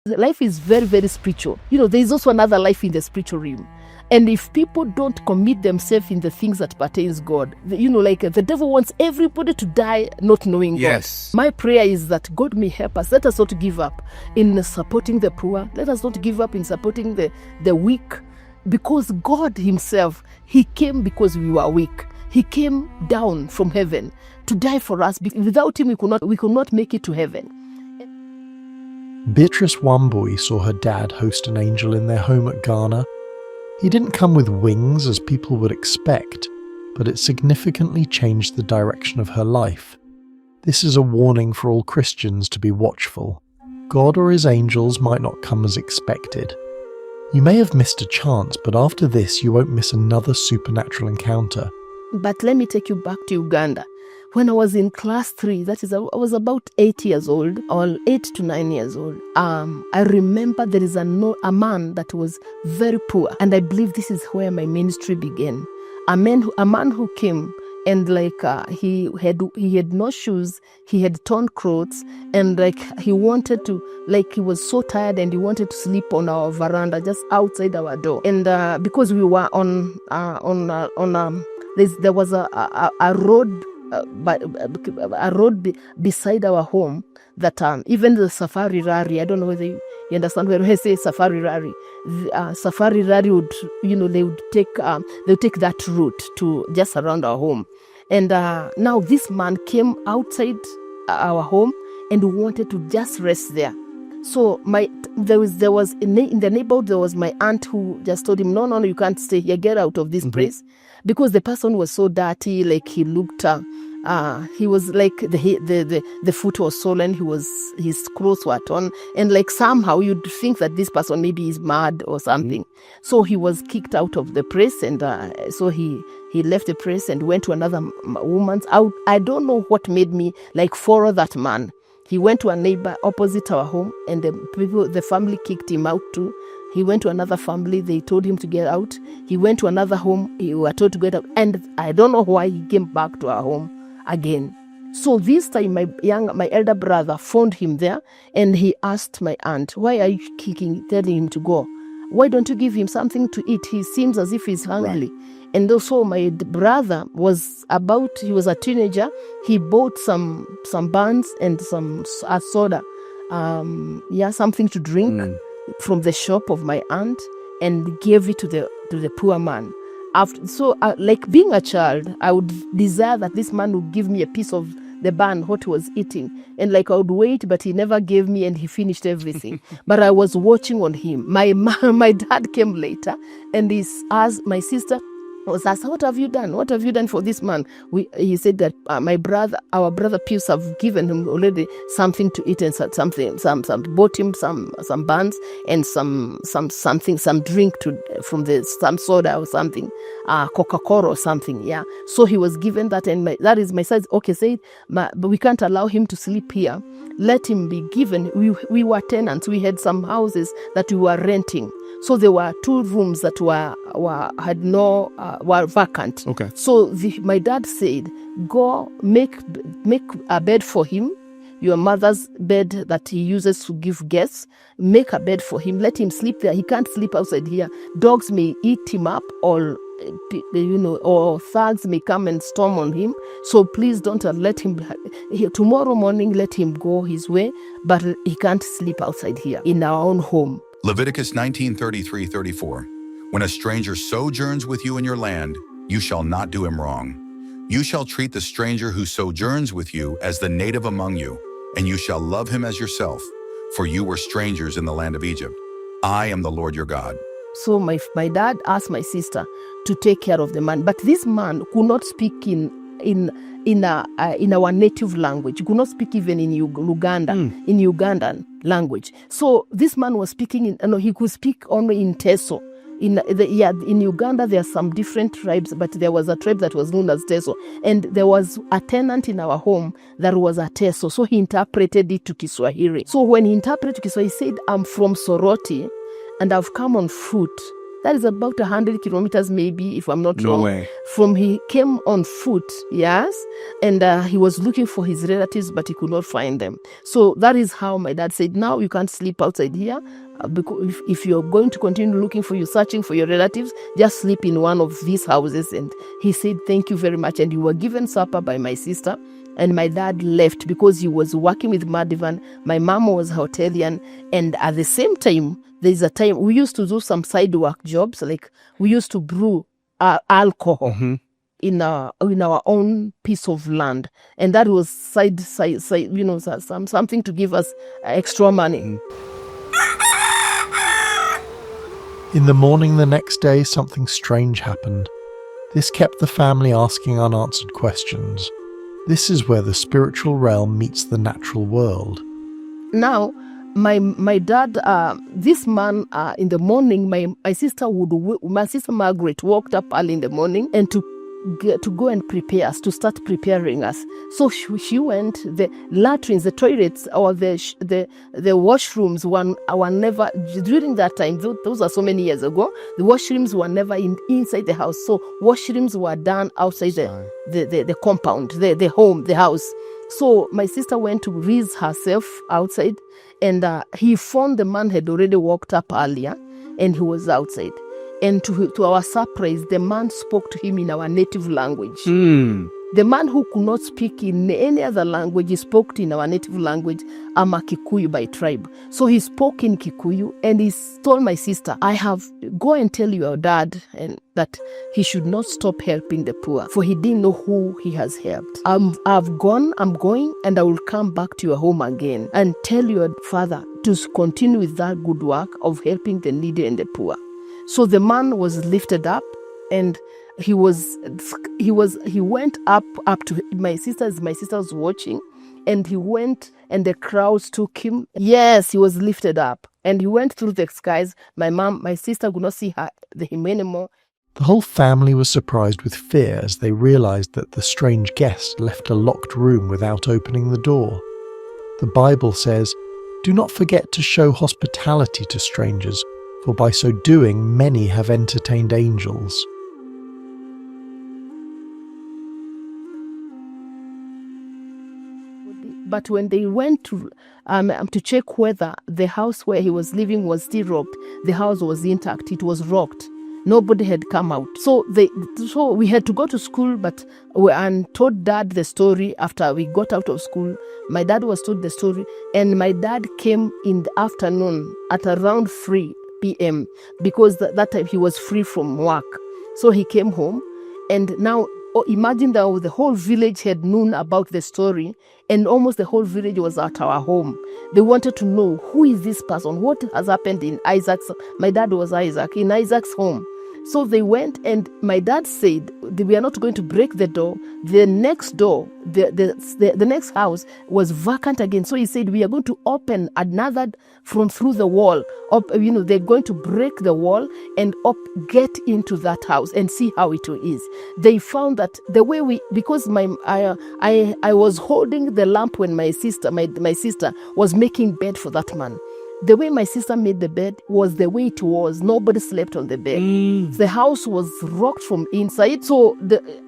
Life is very, very spiritual. There is also another life in the spiritual realm. And if people don't commit themselves in the things that pertains God, like the devil wants everybody to die not knowing God. My prayer is that God may help us. Let us not give up in supporting the poor. Let us not give up in supporting the weak. Because God himself, he came because we were weak. He came down from heaven to die for us. Without him, we could not make it to heaven. Beatrice Wambui saw her dad host an angel in their home at Ghana. He didn't come with wings as people would expect, but it significantly changed the direction of her life. This is a warning for all Christians to be watchful. God or his angels might not come as expected. You may have missed a chance, but after this you won't miss another supernatural encounter. But let me take you back to Uganda. When I was in class 3, that is, I was about 8 years old, or 8 to 9 years old. I remember there is a man that was very poor, and I believe this is where my ministry began. A man who came, and he had no shoes, he had torn clothes, and he wanted to, he was so tired, and he wanted to sleep on our veranda, just outside our door. And because we were there was a road. A road beside our home that even the safari rally, I don't know whether you understand when I say safari rally. Safari rally would, they would take that route to just around our home. And now this man came outside our home and wanted to just rest there. So there was in the neighborhood, there was my aunt who just told him, no, you can't stay here, get out of this place. Because the person was so dirty, he looked, he was the foot was swollen, his clothes were torn, and somehow you'd think that this person maybe is mad or something. So he was kicked out of the place, and so he left the place and went to another woman's. I don't know what made me follow that man. He went to a neighbor opposite our home, and the family kicked him out too. He went to another family, they told him to get out. He went to another home, he was told to get out. And I don't know why he came back to our home again. So this time, my elder brother phoned him there, and he asked my aunt, why are you telling him to go? Why don't you give him something to eat? He seems as if he's hungry. Right. And also my brother he was a teenager. He bought some buns and a soda, something to drink from the shop of my aunt, and gave it to the poor man. Being a child, I would desire that this man would give me a piece of the bun, what he was eating. And I would wait, but he never gave me, and he finished everything. But I was watching on him. My dad came later, and he asked my sister, was asked, what have you done? What have you done for this man? He said that our brother Pius have given him already something to eat and bought him some buns and some drink from some soda or something, Coca-Cola or something. Yeah. So he was given that, and that is my size. Okay, said, but we can't allow him to sleep here. Let him be given. We were tenants. We had some houses that we were renting. So there were 2 rooms that were vacant. Okay. So my dad said, go make a bed for him, your mother's bed that he uses to give guests. Make a bed for him. Let him sleep there. He can't sleep outside here. Dogs may eat him up, or thugs may come and storm on him. So please don't let him. Tomorrow morning, let him go his way, but he can't sleep outside here in our own home. Leviticus 19:33-34. When a stranger sojourns with you in your land, you shall not do him wrong. You shall treat the stranger who sojourns with you as the native among you, and you shall love him as yourself, for you were strangers in the land of Egypt. I am the Lord your God. So my dad asked my sister to take care of the man, but this man could not speak in our native language. He could not speak even in Ugandan language. So this man was speaking he could speak only in Teso. In Uganda, there are some different tribes, but there was a tribe that was known as Teso. And there was a tenant in our home that was a Teso. So he interpreted it to Kiswahili. So when he interpreted Kiswahili, he said, I'm from Soroti, and I've come on foot. That is about 100 kilometers, maybe, if I'm not No wrong. way. He came on foot, yes, and he was looking for his relatives, but he could not find them. So that is how my dad said, now you can't sleep outside here, because if you're going to continue looking for you, searching for your relatives, just sleep in one of these houses. And he said, thank you very much. And you were given supper by my sister. And my dad left because he was working with Madivan. My mom was hotelian. And at the same time, there's a time we used to do some side work jobs. Like we used to brew alcohol in our own piece of land. And that was side something to give us extra money. In the morning the next day, something strange happened. This kept the family asking unanswered questions. This is where the spiritual realm meets the natural world. Now, my dad, this man, in the morning, my sister Margaret walked up early in the morning and to go and prepare us, to start preparing us. So she went. The latrines, the toilets, or the washrooms were never, during that time, those are so many years ago, the washrooms were never inside the house. So washrooms were done outside the compound, the home, the house. So my sister went to rinse herself outside, and he found the man had already walked up earlier, and he was outside. And to our surprise, the man spoke to him in our native language. The man who could not speak in any other language, he spoke in our native language. I'm a Kikuyu by tribe. So he spoke in Kikuyu, and he told my sister, go and tell your dad and that he should not stop helping the poor, for he didn't know who he has helped. I'm going, and I will come back to your home again and tell your father to continue with that good work of helping the needy and the poor. So the man was lifted up, and he went up to my sister. My sister was watching, and he went, and the crowds took him. Yes, he was lifted up, and he went through the skies. My sister could not see him anymore. The whole family was surprised with fear as they realized that the strange guest left a locked room without opening the door. The Bible says, "Do not forget to show hospitality to strangers, for by so doing many have entertained angels." But when they went to check whether the house where he was living was still locked, the house was intact. It was locked. Nobody had come out. So we had to go to school, but and told Dad the story after we got out of school. My dad was told the story, and my dad came in the afternoon at around 3 p.m. because that time he was free from work. So he came home, and now imagine that the whole village had known about the story, and almost the whole village was at our home. They wanted to know, who is this person? What has happened in Isaac's? My dad was Isaac, in Isaac's home. So they went, and my dad said, we are not going to break the door. The next door, the next house was vacant again. So he said, we are going to open another from through the wall. They're going to break the wall and get into that house and see how it is. They found that the way because I was holding the lamp when my sister was making bed for that man. The way my sister made the bed was the way it was. Nobody slept on the bed. The house was rocked from inside. So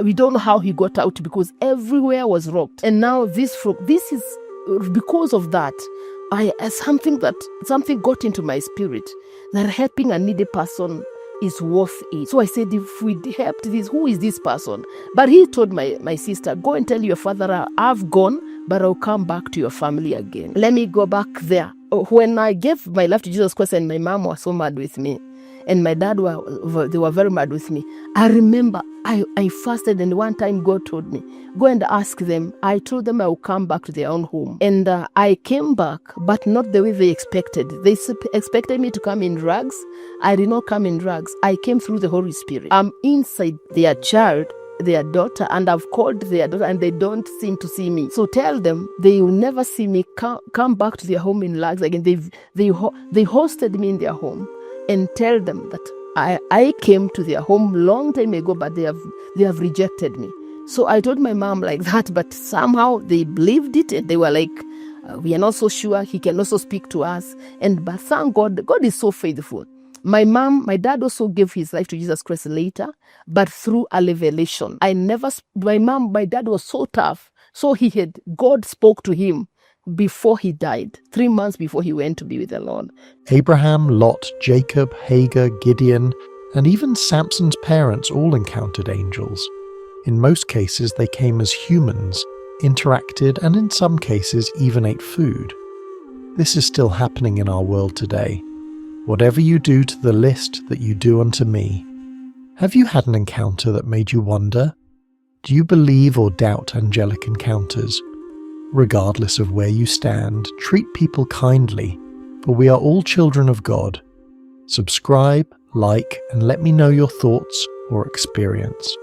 we don't know how he got out, because everywhere was rocked. And now this is because of that. Something got into my spirit, that helping a needy person is worth it. So I said, if we helped this, who is this person? But he told my sister, go and tell your father, I've gone, but I'll come back to your family again. Let me go back there. When I gave my life to Jesus Christ, and my mom was so mad with me, and my dad they were very mad with me. I remember I fasted, and one time God told me, go and ask them. I told them I will come back to their own home. And I came back, but not the way they expected. They expected me to come in rags. I did not come in rags. I came through the Holy Spirit. I'm inside their child, their daughter, and I've called their daughter, and they don't seem to see me. So tell them they will never see me come back to their home in rags again. They hosted me in their home, and tell them that I came to their home long time ago, but they have rejected me. So I told my mom like that, but somehow they believed it, and they were like, we are not so sure. He can also speak to us. But thank God, God is so faithful. My dad also gave his life to Jesus Christ later, but through a revelation. My dad was so tough. So God spoke to him before he died, 3 months before he went to be with the Lord. Abraham, Lot, Jacob, Hagar, Gideon, and even Samson's parents all encountered angels. In most cases, they came as humans, interacted, and in some cases even ate food. This is still happening in our world today. Whatever you do to the list that you do unto me. Have you had an encounter that made you wonder? Do you believe or doubt angelic encounters? Regardless of where you stand, treat people kindly, for we are all children of God. Subscribe, like, and let me know your thoughts or experience.